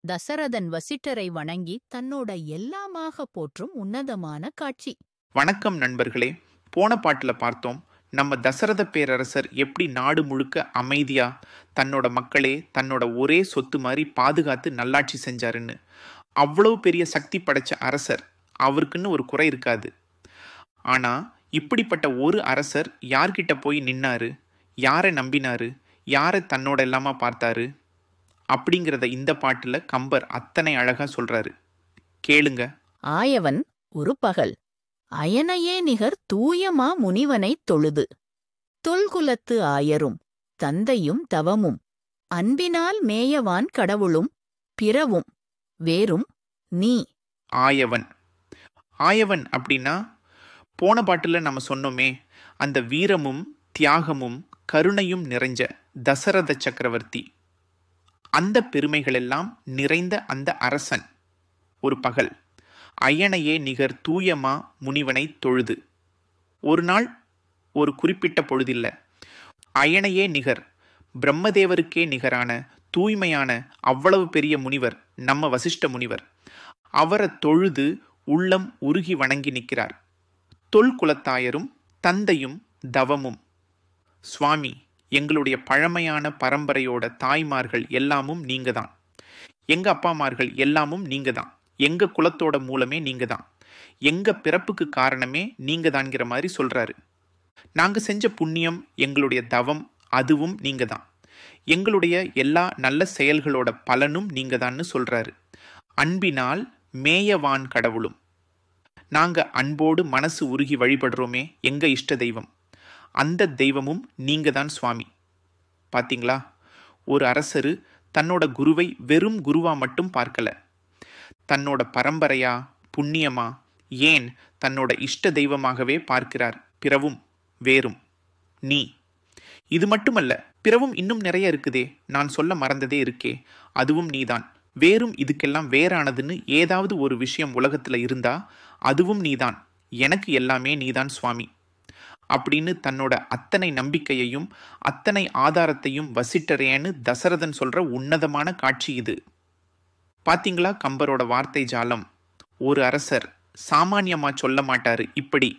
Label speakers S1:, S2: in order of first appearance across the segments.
S1: தசரதன் வசிட்டரை வணங்கி தன்னோட எல்லாமாக போற்றும் உன்னதமான காட்சி.
S2: வணக்கம் நண்பர்களே. போன பாட்டில் பார்த்தோம், நம்ம தசரத பேரரசர் எப்படி நாடு முழுக்க அமைதியா தன்னோட மக்களே தன்னோட ஒரே சொத்து மாதிரி பாதுகாத்து நல்லாட்சி செஞ்சாருன்னு. அவ்வளவு பெரிய சக்தி படைச்ச அரசர், அவருக்குன்னு ஒரு குறை இருக்காது. ஆனா இப்படிப்பட்ட ஒரு அரசர் யார்கிட்ட போய் நின்னாரு, யாரை நம்பினாரு, யாரை தன்னோட எல்லாமா பார்த்தாரு அப்படிங்கிறத இந்த பாட்டுல கம்பர் அத்தனை அழகா சொல்றாரு. கேளுங்க.
S1: ஆயவன் ஒரு பகல் அயனையே நிகர் தூயமா முனிவனைத் தொழுது, தொல்குலத்து ஆயரும் தந்தையும் தவமும் அன்பினால் மேயவான் கடவுளும் பிறவும் வேறும் நீ.
S2: ஆயவன். ஆயவன் அப்படின்னா போன பாட்டில் நம்ம சொன்னோமே, அந்த வீரமும் தியாகமும் கருணையும் நிறைஞ்ச தசரத சக்கரவர்த்தி, அந்த பெருமைகளெல்லாம் நிறைந்த அந்த அரசன் ஒரு பகல் அயனையே நிகர் தூயமா முனிவனை தொழுது. ஒரு நாள், ஒரு குறிப்பிட்ட பொழுதில்ல, அயனையே நிகர், பிரம்மதேவருக்கே நிகரான தூய்மையான அவ்வளவு பெரிய முனிவர் நம்ம வசிஷ்ட முனிவர், அவரை தொழுது உள்ளம் உருகி வணங்கி நிற்கிறார். தொல்குலத்தாயரும் தந்தையும் தவமும், சுவாமி, எங்களுடைய பழமையான பரம்பரையோட தாய்மார்கள் எல்லாமும் நீங்க தான், எங்க அப்பாமார்கள் எல்லாமும் நீங்க தான், எங்க குலத்தோட மூலமே நீங்க தான், எங்க பிறப்புக்கு காரணமே நீங்க தான்ங்கிற மாதிரி சொல்றாரு. நாங்க செஞ்ச புண்ணியம், எங்களுடைய தவம், அதுவும் நீங்க தான், எங்களுடைய எல்லா நல்ல செயல்களோட பலனும் நீங்க தான்னு சொல்றாரு. அன்பினால் மேயவான் கடவுளும், நாங்க அன்போடு மனசு உருகி வழிபடுறோமே எங்க இஷ்ட தெய்வம், அந்த தெய்வமும் நீங்க தான் சுவாமி. பாத்தீங்களா, ஒரு அரசரு தன்னோட குருவை வெறும் குருவா மட்டும் பார்க்கல, தன்னோட பரம்பரையா புண்ணியமா, ஏன் தன்னோட இஷ்ட தெய்வமாகவே பார்க்கிறார். பிறவும் வேறும் நீ. இது மட்டுமல்ல, பிறவும் இன்னும் நிறைய இருக்குதே, நான் சொல்ல மறந்ததே இருக்கே, அதுவும் நீதான். வேறும் இதுக்கெல்லாம் வேறானதுன்னு ஏதாவது ஒரு விஷயம் உலகத்துல இருந்தா அதுவும் நீதான், எனக்கு எல்லாமே நீதான் சுவாமி அப்படின்னு தன்னோட அத்தனை நம்பிக்கையையும் அத்தனை ஆதாரத்தையும் வசிட்டரேன்னு தசரதன் சொல்ற உன்னதமான காட்சி இது. பாத்தீங்களா கம்பரோட வார்த்தை ஜாலம். ஒரு அரசர் சாமானியமா சொல்ல மாட்டாரு இப்படி.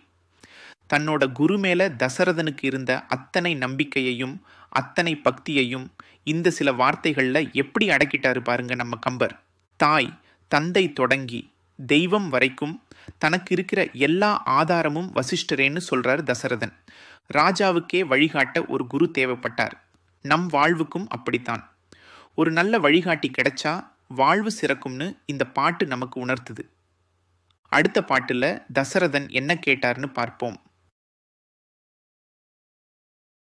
S2: தன்னோட குரு மேல தசரதனுக்கு இருந்த அத்தனை நம்பிக்கையையும் அத்தனை பக்தியையும் இந்த சில வார்த்தைகள்ல எப்படி அடக்கிட்டாரு பாருங்க நம்ம கம்பர். தாய் தந்தை தொடங்கி தெய்வம் வரைக்கும் தனக்கு இருக்கிற எல்லா ஆதாரமும் வசிஷ்டரேன்னு சொல்றாரு தசரதன். ராஜாவுக்கே வழிகாட்ட ஒரு குரு தேவைப்பட்டார். நம் வாழ்வுக்கும் அப்படித்தான். ஒரு நல்ல வழிகாட்டி கிடைச்சா வாழ்வு சிறக்கும்னு இந்த பாட்டு நமக்கு உணர்த்துது. அடுத்த பாட்டுல தசரதன் என்ன கேட்டார்னு பார்ப்போம்.